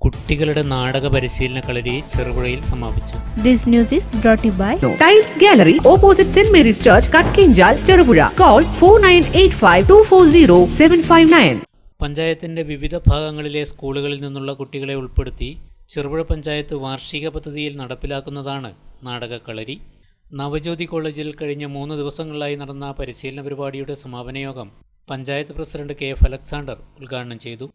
കുട്ടികളുടെ നാടക പരിശീലന കളരി ചെറുപുഴയിൽ സമാപിച്ചു. This news is brought to you by Tiles Gallery, opposite St. Mary's Church, Kakkinjal, Cherupuzha. Call 4985240759. പഞ്ചായത്തിന്റെ വിവിധ ഭാഗങ്ങളിലെ സ്കൂളുകളിൽ നിന്നുള്ള കുട്ടികളെ ഉൾപ്പെടുത്തി ചെറുപുഴ പഞ്ചായത്ത് വാർഷിക പദ്ധതിയിൽ നടപ്പിലാക്കുന്നതാണ് നാടകക്കളരി. നവജ്യോതി കോളേജിൽ കഴിഞ്ഞ 3 ദിവസങ്ങളിലായി നടന്ന പരിശീലന പരിപാടിയുടെ സമാപന യോഗം പഞ്ചായത്ത് പ്രസിഡന്റ് KF അലക്സാണ്ടർ ഉദ്ഘാടനം ചെയ്തു.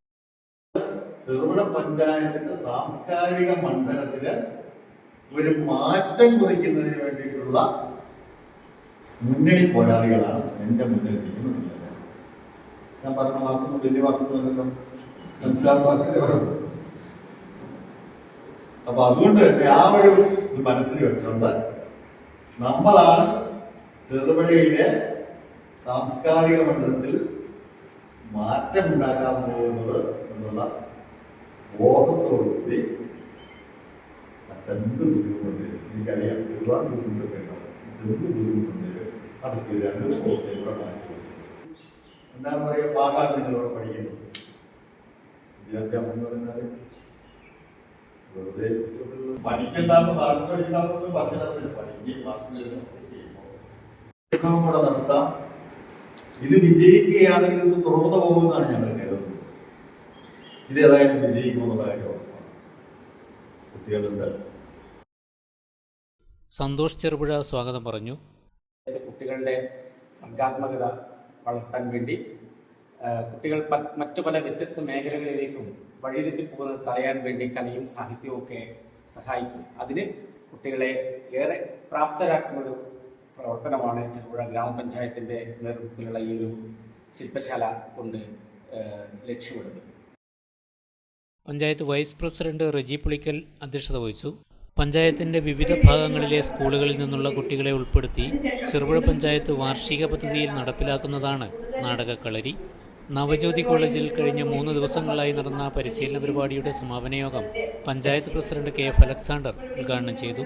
ചെറുപുഴ പഞ്ചായത്തിന്റെ സാംസ്കാരിക മണ്ഡലത്തില് ഒരു മാറ്റം കുറിക്കുന്നതിന് വേണ്ടിയിട്ടുള്ള മുന്നണി പോരാളികളാണ് എന്റെ മുന്നിൽ ഇരിക്കുന്നത്. ഞാൻ പറഞ്ഞ വാക്കൊന്നും വലിയ വാക്കൊന്നുമല്ലല്ലോ, മനസ്സിലാവുന്ന വാക്കിന്റെ പറഞ്ഞു. അപ്പൊ അതുകൊണ്ട് തന്നെ ആ ഒരു മനസ്സിൽ വെച്ചുകൊണ്ട് നമ്മളാണ് ചെറുപുഴയിലെ സാംസ്കാരിക മണ്ഡലത്തിൽ മാറ്റം ഉണ്ടാക്കാൻ പോകുന്നത് എന്നുള്ള ബോധത്തോടുകൂടി എന്ത് ബുദ്ധിമുട്ടുണ്ട്, എനിക്കറിയാം ഒരുപാട് ബുദ്ധിമുട്ടൊക്കെ ഉണ്ടാവും. എന്ത് ബുദ്ധിമുട്ടുണ്ട് അതൊക്കെ 2 ദിവസത്തേക്കൂടെ മാറ്റി വെച്ചു. എന്താണ് പറയുക, പാടാണ് നിങ്ങളോട് പഠിക്കുന്നത്. വിദ്യാഭ്യാസം എന്ന് പറയുന്നത് വെറുതെ പഠിക്കണ്ടെന്ന് പഠിക്കണ്ടെന്ന് പറഞ്ഞിട്ട് ചെയ്യുമ്പോൾ കൂടെ നടത്താം. ഇത് വിജയിക്കുകയാണെങ്കിൽ ഇത് തുടർന്നു പോകുമെന്നാണ് ഞങ്ങൾ കരുതുന്നത്. ഇതേതായാലും വിജയിക്കുമെന്നുള്ള കാര്യം കുട്ടികളുണ്ട്. സന്തോഷ് ചെറുപുഴ സ്വാഗതം പറഞ്ഞു. കുട്ടികളുടെ സർഗാത്മകത വളർത്താൻ വേണ്ടി കുട്ടികൾ മറ്റു പല വ്യത്യസ്ത മേഖലകളിലേക്കും വഴിതെറ്റി പോകുന്നത് തടയാൻ വേണ്ടി കലയും സാഹിത്യവും ഒക്കെ സഹായിക്കും. അതിന് കുട്ടികളെ ഏറെ പ്രാപ്തരാക്കുന്നൊരു പ്രവർത്തനമാണ് ചെറുപുഴ ഗ്രാമപഞ്ചായത്തിന്റെ നേതൃത്വത്തിലുള്ള ഈ ഒരു ശില്പശാല കൊണ്ട് ലക്ഷ്യമിടുന്നത്. പഞ്ചായത്ത് വൈസ് പ്രസിഡന്റ് റജി പുളിക്കൽ അധ്യക്ഷത വഹിച്ചു. പഞ്ചായത്തിന്റെ വിവിധ ഭാഗങ്ങളിലെ സ്കൂളുകളിൽ നിന്നുള്ള കുട്ടികളെ ഉൾപ്പെടുത്തി ചെറുപുഴ പഞ്ചായത്ത് വാർഷിക പദ്ധതിയിൽ നടപ്പിലാക്കുന്നതാണ് നാടകക്കളരി. നവജ്യോതി കോളേജിൽ കഴിഞ്ഞ 3 ദിവസങ്ങളിലായി നടന്ന പരിശീലന പരിപാടിയുടെ സമാപന യോഗം പഞ്ചായത്ത് പ്രസിഡന്റ് KF അലക്സാണ്ടർ ഉദ്ഘാടനം ചെയ്തു.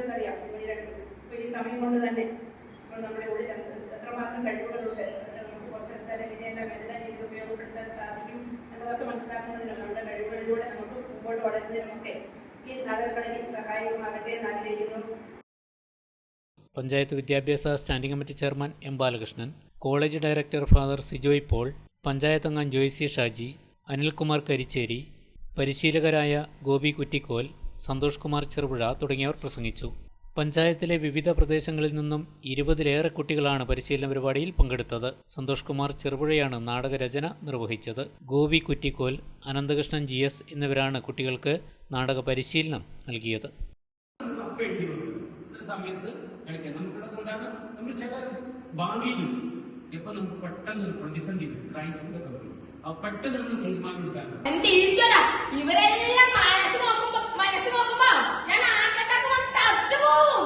പഞ്ചായത്ത് വിദ്യാഭ്യാസ standing committee chairman M. Balakrishnan, college director father Sijoy Paul, panchayat അംഗം ജോയ്സി ഷാജി, അനിൽകുമാർ കരിച്ചേരി, പരിശീലകരായ ഗോപി കുറ്റിക്കോൽ, സന്തോഷ് കുമാർ ചെറുപുഴ തുടങ്ങിയവർ പ്രസംഗിച്ചു. പഞ്ചായത്തിലെ വിവിധ പ്രദേശങ്ങളിൽ നിന്നും 20-ലേറെ കുട്ടികളാണ് പരിശീലന പരിപാടിയിൽ പങ്കെടുത്തത്. സന്തോഷ് കുമാർ ചെറുപുഴയാണ് നാടകരചന നിർവഹിച്ചത്. ഗോപി കുറ്റിക്കോൽ, അനന്തകൃഷ്ണൻ GS എന്നിവരാണ് കുട്ടികൾക്ക് നാടക പരിശീലനം നൽകിയത്. നമുക്ക് പെട്ടെന്ന് ഒരു പ്രതിസന്ധി ക്രൈസിസ് ഒക്കെ വരും. പെട്ടെന്ന് തീരുമാനം എടുക്കാൻ ഇവരെല്ലാം മനസ്സ് നോക്കുമ്പോ ഞാൻ ചത്തുപോകും.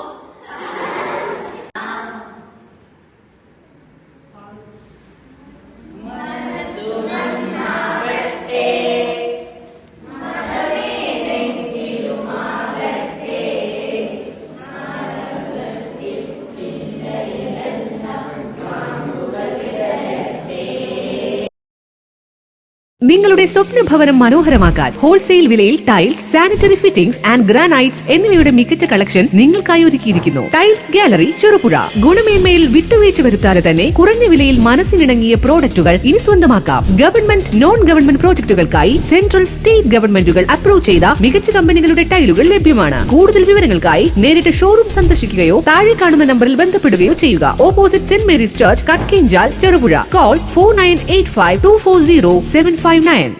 നിങ്ങളുടെ സ്വപ്ന ഭവനം മനോഹരമാക്കാൻ ഹോൾസെയിൽ വിലയിൽ tiles, sanitary fittings and granites എന്നിവയുടെ മികച്ച കളക്ഷൻ നിങ്ങൾക്കായി ഒരുക്കിയിരിക്കുന്നു. Tiles gallery, Cherupuzha. ഗുണമേന്മയിൽ വിട്ടുവീഴ്ച വരുത്താതെ തന്നെ കുറഞ്ഞ വിലയിൽ മനസ്സിനിണങ്ങിയ പ്രോഡക്റ്റുകൾ ഇനി സ്വന്തമാക്കാം. ഗവൺമെന്റ്, നോൺ ഗവൺമെന്റ് പ്രോജക്ടുകൾക്കായി സെൻട്രൽ, സ്റ്റേറ്റ് ഗവൺമെന്റുകൾ അപ്രൂവ് ചെയ്ത മികച്ച കമ്പനികളുടെ ടൈലുകൾ ലഭ്യമാണ്. കൂടുതൽ വിവരങ്ങൾക്കായി നേരിട്ട് ഷോറൂം സന്ദർശിക്കുകയോ താഴെ കാണുന്ന നമ്പറിൽ ബന്ധപ്പെടുകയോ ചെയ്യുക. Opposite saint Mary's church, Kakkinchal, Cherupuzha. Call 4985240759.